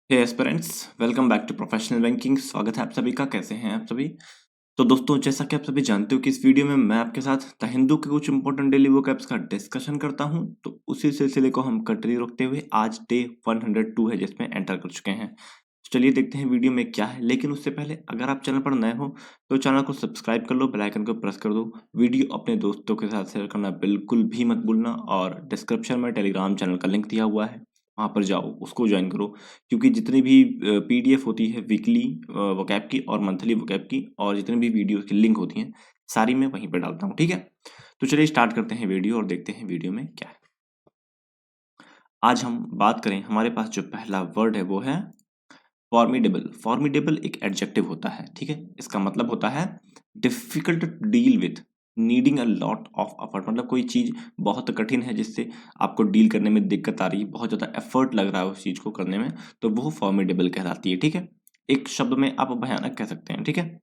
Hey aspirants, welcome back to professional banking. स्वागत है आप सभी का। कैसे हैं आप सभी? तो दोस्तों, जैसा कि आप सभी जानते हो कि इस वीडियो में मैं आपके साथ द हिंदू के कुछ इंपॉर्टेंट डेली वोकैब्स का डिस्कशन करता हूं। तो उसी सिलसिले को हम कंटिन्यू रखते हुए आज डे 102 है जिसमें एंटर कर चुके हैं। चलिए देखते हैं वीडियो में क्या है। लेकिन उससे पहले अगर आप चैनल पर नए हो तो चैनल को सब्सक्राइब कर लो, बेल आइकन को प्रेस कर दो। वीडियो अपने दोस्तों के साथ शेयर करना बिल्कुल भी मत भूलना। और डिस्क्रिप्शन में टेलीग्राम चैनल का लिंक दिया हुआ है, वहाँ पर जाओ, उसको ज्वाइन करो। क्योंकि जितनी भी पीडीएफ होती है वीकली वोकैब की और मंथली वोकैब की, और जितनी भी वीडियो की लिंक होती हैं सारी मैं वहीं पर डालता हूँ। ठीक है, तो चलिए स्टार्ट करते हैं वीडियो और देखते हैं वीडियो में क्या है। आज हम बात करें, हमारे पास जो पहला वर्ड है वो है फॉर्मिडेबल। फॉर्मिडेबल एक एडजेक्टिव होता है, ठीक है। इसका मतलब होता है difficult to deal with, needing a lot of effort. मतलब कोई चीज बहुत कठिन है जिससे आपको डील करने में दिक्कत आ रही है, बहुत ज्यादा एफर्ट लग रहा है उस चीज को करने में, तो वो फॉर्मिडेबल कहलाती है। ठीक है, एक शब्द में आप भयानक कह सकते हैं। ठीक है,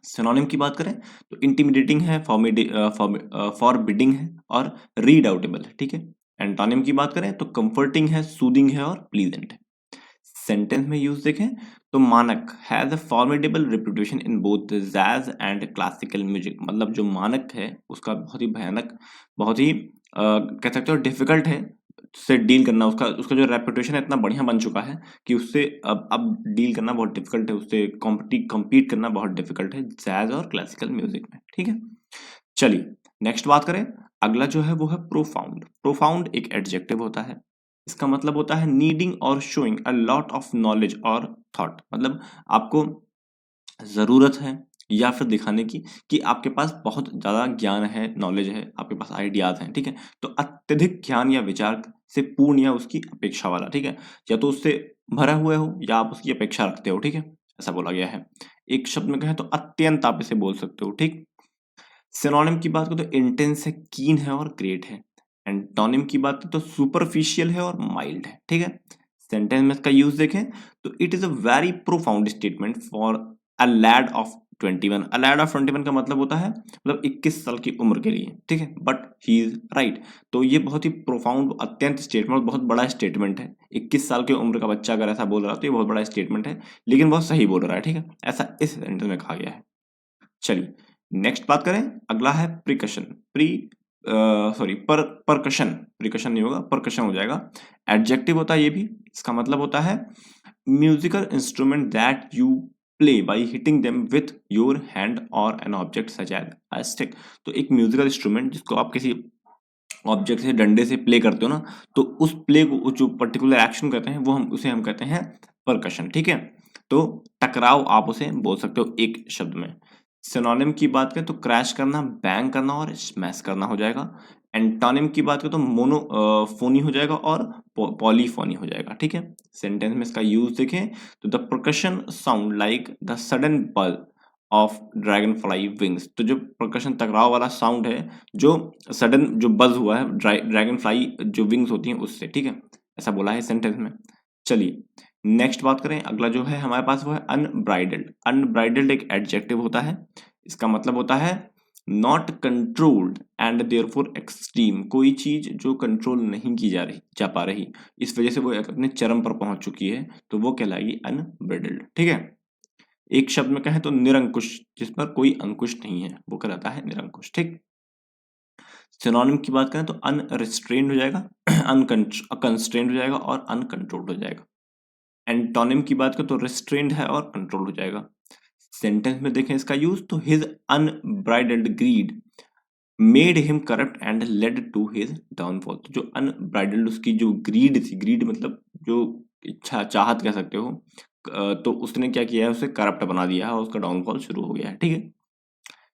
सिनोनिम की बात करें तो इंटिमिडेटिंग है, फॉरबिडिंग है और रीडाउटेबल है। ठीक है, एंटोनिम की बात करें तो कंफर्टिंग है, सूदिंग है और प्लीजेंट है। सेंटेंस में यूज देखें तो मानक has a formidable reputation in both jazz and classical music. मतलब जो मानक है उसका बहुत ही भयानक, बहुत ही कह सकते हो डिफिकल्ट है से डील करना। उसका उसका जो रेपुटेशन है इतना बढ़िया बन चुका है कि उससे अब डील करना बहुत डिफिकल्ट है, उससे कॉम्पीट करना बहुत डिफिकल्ट है जैज और क्लासिकल म्यूजिक में। ठीक है, चलिए नेक्स्ट बात करें। अगला जो है वो है प्रोफाउंड। प्रोफाउंड एक एडजेक्टिव होता है। इसका मतलब होता है नीडिंग और showing a lot of knowledge और थॉट। मतलब आपको जरूरत है या फिर दिखाने की कि आपके पास बहुत ज्यादा ज्ञान है, नॉलेज है, आपके पास आइडियाज हैं। ठीक है, तो अत्यधिक ज्ञान या विचार से पूर्ण या उसकी अपेक्षा वाला। ठीक है, या तो उससे भरा हुआ हो या आप उसकी अपेक्षा रखते हो। ठीक है, ऐसा बोला गया है। एक शब्द में कहें तो अत्यंत आप इसे बोल सकते हो। ठीक, सिनोनिम की बात करें तो इंटेंस है, कीन है और ग्रेट है। एंटोनिम की बात करें तो सुपरफिशियल है और माइल्ड है। ठीक है, सेंटेंस में इसका यूज देखें तो it is a very profound statement for a lad of 21। A lad of 21 का मतलब होता है मतलब 21 साल की उम्र के लिए। ठीक है, बट ही इज राइट। तो ये बहुत ही प्रोफाउंड, अत्यंत स्टेटमेंट, बहुत बड़ा स्टेटमेंट है। 21 साल की उम्र का बच्चा अगर ऐसा बोल रहा है तो ये बहुत बड़ा स्टेटमेंट है, लेकिन बहुत सही बोल रहा है। ठीक है, ऐसा इस सेंटेंस में कहा गया है। चलिए नेक्स्ट बात करें। अगला है प्रिकशन। प्री सॉरी पर परकशन, प्रिकशन नहीं होगा, परकशन हो जाएगा। एडजेक्टिव होता है ये भी। इसका मतलब होता है musical instrument that you play by hitting them with your hand और an object such as a stick. तो एक म्यूजिकल इंस्ट्रूमेंट जिसको आप किसी ऑब्जेक्ट से, डंडे से प्ले करते हो ना, तो उस प्ले को जो पर्टिकुलर एक्शन करते हैं वो हम कहते हैं परकशन। ठीक है, तो टकराव आप उसे बोल सकते हो एक शब्द में। सिनोनिम की बात करें तो क्रैश करना, बैंग करना और स्मैश करना हो जाएगा। एंटोनिम की बात करें तो मोनो फोनी हो जाएगा और पॉलीफोनी हो जाएगा। ठीक है, सेंटेंस में इसका यूज देखें तो the percussion sound like the sudden बल ऑफ ड्रैगन फ्लाई विंग्स। तो जो परकशन टकराव वाला साउंड है, जो सडन जो बज हुआ है ड्रैगन फ्लाई जो विंग्स होती हैं उससे। ठीक है, ऐसा बोला है सेंटेंस में। चलिए नेक्स्ट बात करें। अगला जो है हमारे पास वो है अनब्राइडल्ड। अनब्राइडल्ड एक एडजेक्टिव होता है। इसका मतलब होता है not controlled and therefore extreme. कोई चीज जो कंट्रोल नहीं की जा पा रही, इस वजह से वो अपने चरम पर पहुंच चुकी है, तो वो कहलाएगी अनब्राइडल्ड। ठीक है, एक शब्द में कहें तो निरंकुश, जिस पर कोई अंकुश नहीं है, वो कहलाता है निरंकुश। ठीक, सिनोनिम की बात करें तो अनरिस्ट्रेन्ड हो जाएगा, अनकंस्ट्रेन्ड हो जाएगा और अनकंट्रोल्ड हो जाएगा। एंटोनिम की बात करें तो रिस्ट्रेन्ड है और कंट्रोल्ड हो जाएगा। सेंटेंस में देखें इसका यूज तो his unbridled greed made him corrupt and led to his downfall. तो जो अनब्राइडल्ड उसकी जो ग्रीड थी, ग्रीड मतलब जो इच्छा, चाहत कह सकते हो, तो उसने क्या किया है, उसे करप्ट बना दिया है और उसका डाउनफॉल शुरू हो गया है। ठीक है,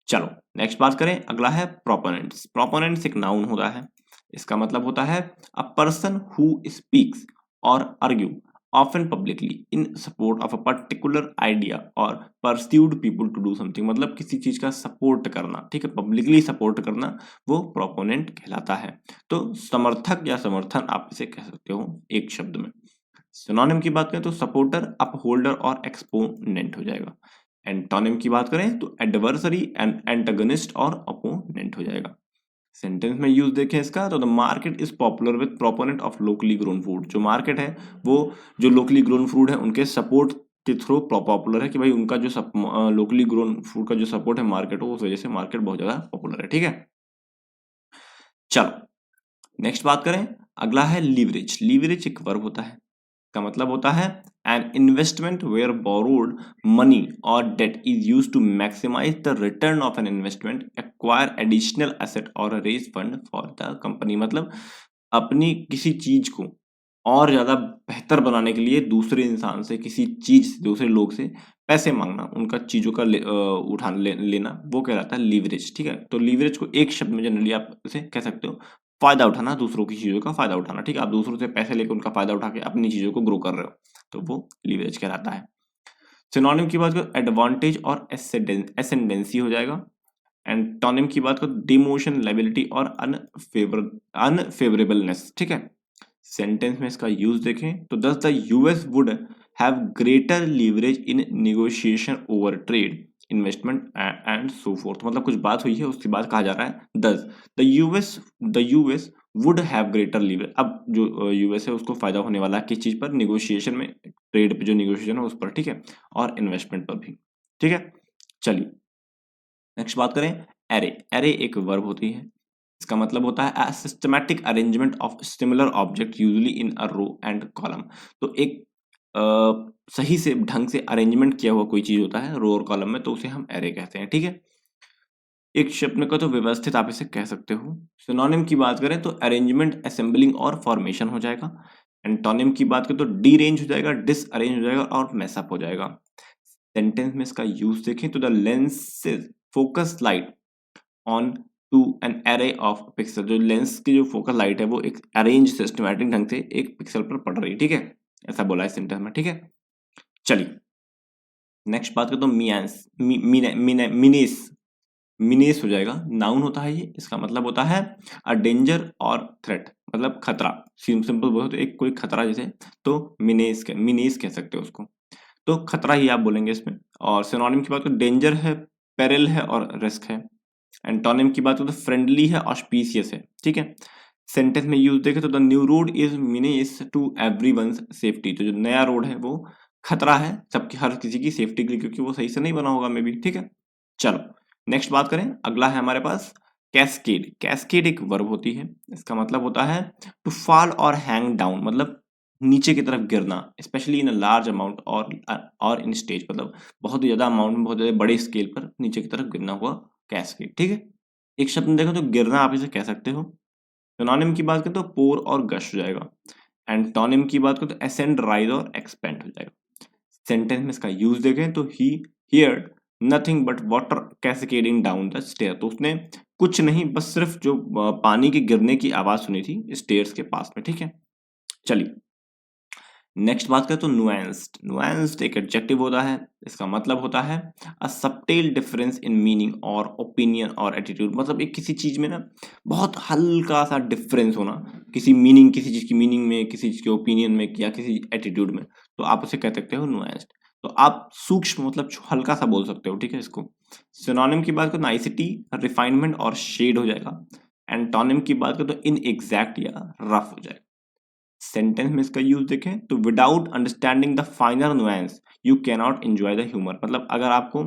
चलो नेक्स्ट बात करें। अगला है प्रोपोनेंट्स। प्रोपोनेंट्स एक नाउन होता है। इसका मतलब होता है अ पर्सन हु स्पीक्स और argue often publicly in support of a particular idea और persuade people to do something. मतलब किसी चीज का सपोर्ट करना। ठीक है, पब्लिकली सपोर्ट करना, वो प्रोपोनेंट कहलाता है। तो समर्थक या समर्थन आप इसे कह सकते हो एक शब्द में। सिनोनिम की बात करें तो सपोर्टर, अपहोल्डर और एक्सपोनेंट हो जाएगा। एंटोनिम की बात करें तो एडवर्सरी, एंटागनिस्ट और अपोनेंट हो जाएगा। सेंटेंस में यूज देखें इसका, तो the market is popular with proponent of locally grown food. जो मार्केट है वो जो लोकली ग्रोन फूड है उनके सपोर्ट के थ्रू पॉपुलर है, कि भाई उनका जो लोकली ग्रोन फूड का जो सपोर्ट है मार्केट हो, उस वजह से मार्केट बहुत ज्यादा पॉपुलर है। ठीक है, चलो नेक्स्ट बात करें। अगला है लीवरेज। लीवरेज एक वर्ब होता है, का मतलब होता है an investment where borrowed money और debt is used to maximise the return of an investment, acquire additional asset और raise fund for the company. मतलब अपनी किसी चीज को और ज्यादा बेहतर बनाने के लिए दूसरे इंसान से, किसी चीज से, दूसरे लोग से पैसे मांगना, उनका चीजों का लेना, वो कहलाता है लीवरेज। ठीक है, तो लीवरेज को एक शब्द में जनरली आप इसे कह सकते हो फायदा उठाना, दूसरों की चीजों का फायदा उठाना। ठीक है, आप दूसरों से पैसे लेकर उनका फायदा उठा के अपनी चीजों को ग्रो कर रहे हो, तो वो लीवरेज कहलाता है। सिनोनिम की बात करो, एडवांटेज और एसेंडेंसी हो जाएगा। एंटोनिम की बात करो, डिमोशन, लायबिलिटी और अनफेवरेबलनेस। ठीक है, सेंटेंस में इसका यूज देखें तो दस the US would have greater leverage in negotiation over trade, investment and so fourth. मतलब कुछ बात हुई है, उसके बाद कहा जा रहा है दस the US would have greater leverage. अब जो यूएस है उसको फायदा होने वाला है किस चीज पर, नेगोशिएशन में, ट्रेड पे जो नेगोशिएशन है उस पर। ठीक है, और इन्वेस्टमेंट पर भी। ठीक है, चलिए नेक्स्ट बात करें। एरे। एरे एक वर्ब होती है, इसका मतलब होता है a systematic arrangement of similar object usually in a row and column। तो एक सही से ढंग से अरेंजमेंट किया हुआ कोई चीज होता है रो और कॉलम में, तो उसे हम एरे कहते हैं। ठीक है, एक शब्द में को तो व्यवस्थित आप इसे कह सकते हो। सिनोनिम की बात करें तो अरेंजमेंट, असेंबलिंग और फॉर्मेशन हो जाएगा। एंटोनिम की बात करें तो डीरेंज हो जाएगा, डिसअरेंज हो जाएगा और मैसअप हो जाएगा। सेंटेंस में इसका यूज देखें तो the lenses focus light on to an array of pixel. जो लेंस की जो फोकल लाइट है वो एक अरेंज सिस्टमैटिक ढंग से एक पिक्सल पर पड़ रही है। ठीक है, ऐसा बोला है सेंटेंस में। ठीक है, चलिए नेक्स्ट बात करते हैं। मियान्स, मिनेस। मिनेस हो जाएगा, नाउन होता है ये, इसका मतलब होता है अ डेंजर और थ्रेट, मतलब खतरा। सिंपल बोलो तो एक कोई खतरा जैसे, तो मिनेस कह सकते हो उसको, तो खतरा ही आप बोलेंगे इसमें। और सिनोनिम की बात करें, डेंजर है, पेरिल है और रिस्क है। एंटोनिम की बात करें तो फ्रेंडली है, ऑस्पिशियस है। ठीक है, सेंटेंस में यूज देखें तो the new road is menace to everyone's safety. तो जो नया रोड है वो खतरा है सबकी, हर किसी की सेफ्टी के लिए, क्योंकि वो सही से नहीं बना होगा मे बी। ठीक है, चलो नेक्स्ट बात करें। अगला है हमारे पास कैस्केड। कैस्केड एक वर्ब होती है, इसका मतलब होता है टू फॉल और हैंग डाउन, मतलब नीचे की तरफ गिरना, specially in a large amount और इन स्टेज, मतलब बहुत ही ज्यादा अमाउंट में, बहुत ज्यादा बड़े स्केल पर नीचे की तरफ गिरना हुआ कैस्केड। ठीक है, एक शब्द में देखो तो गिरना आप इसे कह सकते हो। सिनोनिम की बात करें तो पोर और गश हो जाएगा। एंटोनिम की बात करें तो असेंड, राइज और एक्सपेंड हो जाएगा। सेंटेंस में इसका यूज देखें तो he heard nothing but water cascading down the stair. तो उसने कुछ नहीं, बस सिर्फ जो पानी के गिरने की आवाज सुनी थी स्टेयर्स के पास में। ठीक है, चलिए नेक्स्ट बात करें तो नुएंस्ड। नुएंस्ड एक एडजेक्टिव होता है, इसका मतलब होता है अ सबटेल डिफरेंस इन मीनिंग और ओपिनियन और एटीट्यूड। मतलब एक किसी चीज में ना बहुत हल्का सा डिफरेंस होना, किसी मीनिंग, किसी चीज की मीनिंग में, किसी चीज के ओपिनियन में या किसी एटीट्यूड में, तो आप उसे कह सकते हो नुएंस्ड। तो आप सूक्ष्म मतलब हल्का सा बोल सकते हो। ठीक है, इसको सिनोनिम की बात करें नाइसिटी, रिफाइनमेंट और शेड हो जाएगा। एंटोनिम की बात करें तो इनएग्जैक्ट या रफ हो जाएगा। सेंटेंस में इसका यूज देखें तो without understanding the final nuance you can not enjoy the humour. मतलब अगर आपको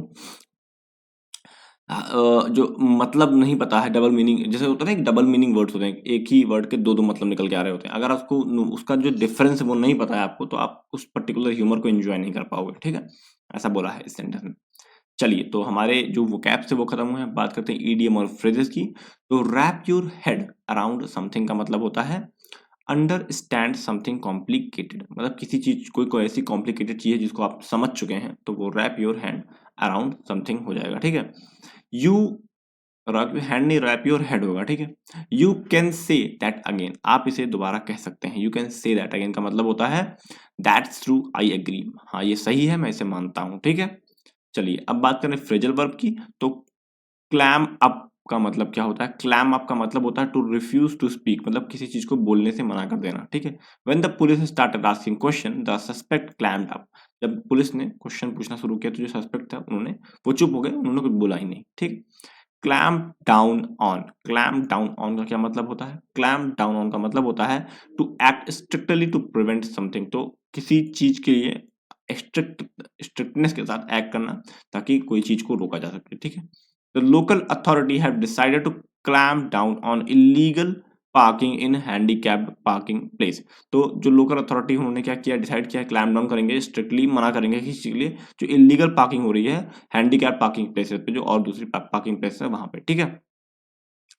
जो मतलब नहीं पता है, डबल मीनिंग जैसे होता है ना, डबल मीनिंग वर्ड्स होते हैं, एक ही वर्ड के दो दो मतलब निकल के आ रहे होते हैं, अगर आपको उसका जो डिफरेंस है वो नहीं पता है आपको, तो आप उस पर्टिकुलर ह्यूमर को एंजॉय नहीं कर पाओगे। ठीक है, ऐसा बोला है इस सेंटेंस में। चलिए, तो हमारे जो वोकैब से वो खत्म हुए हैं, बात करते हैं ईडीएम और फ्रेजेस की। तो wrap your head around something का मतलब होता है अंडरस्टैंड समथिंग कॉम्प्लिकेटेड। मतलब किसी चीज, कोई ऐसी कॉम्प्लिकेटेड चीज है जिसको आप समझ चुके हैं, तो वो wrap your hand around something हो जाएगा। ठीक है, यू रैप योर हैंड नहीं, रैप योर हेड होगा। ठीक है, you can say that again, आप इसे दोबारा कह सकते हैं। You can say that again का मतलब होता है दैट्स ट्रू, आई एग्री। हाँ ये सही है, मैं इसे मानता हूं। ठीक है, चलिए अब बात करें फ्रेजल वर्ब की। तो क्लैम अप का मतलब क्या होता है? क्लैम अप का मतलब होता है टू रिफ्यूज टू स्पीक, मतलब किसी चीज को बोलने से मना कर देना। ठीक है, when the police started asking question the suspect claimed up. जब पुलिस ने क्वेश्चन पूछना शुरू किया तो जो सस्पेक्ट था उन्होंने, वो चुप हो गए, उन्होंने कुछ बोला ही नहीं। ठीक, clamp down on, clamp down on का क्या मतलब होता है? क्लैम्प डाउन ऑन का मतलब होता है to act strictly to prevent something, तो किसी चीज के लिए स्ट्रिक्टनेस के साथ एक्ट करना ताकि कोई चीज को रोका जा सके, ठीक है। The local authority have decided to clamp down on illegal parking in handicapped parking place. तो जो लोकल अथॉरिटी उन्होंने क्या किया, डिसाइड किया, क्लैम्प डाउन करेंगे, स्ट्रिक्टली मना करेंगे किसी के लिए जो इलीगल पार्किंग हो रही है हैंडीकैप पार्किंग प्लेसेस पे, जो और दूसरी पार्किंग प्लेस है वहां पे, ठीक है।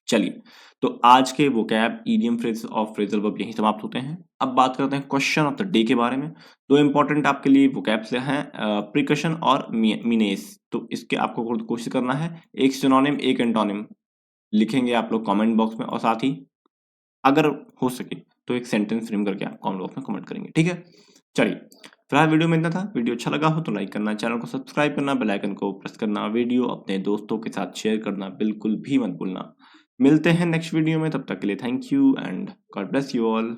चलिए, तो आज के वोकैब, इडियम, फ्रेज और फ्रेजल वर्ब यहीं समाप्त होते हैं। अब बात करते हैं क्वेश्चन ऑफ द डे के बारे में। दो इंपॉर्टेंट आपके लिए वोकैब से हैं, प्रिकशन और मीनेस। तो इसके आपको कोशिश करना है, एक सिनोनिम एक एंटोनिम लिखेंगे आप लोग कमेंट बॉक्स में, और साथ ही अगर हो सके तो एक सेंटेंस फ्रेम करके आप कमेंट बॉक्स में कमेंट करेंगे, ठीक है। चलिए, फिलहाल वीडियो में इतना था। वीडियो अच्छा लगा हो तो लाइक करना, चैनल को सब्सक्राइब करना, बेल आइकन को प्रेस करना, वीडियो अपने दोस्तों के साथ शेयर करना बिल्कुल भी मत भूलना। मिलते हैं नेक्स्ट वीडियो में, तब तक के लिए thank you and God bless you all.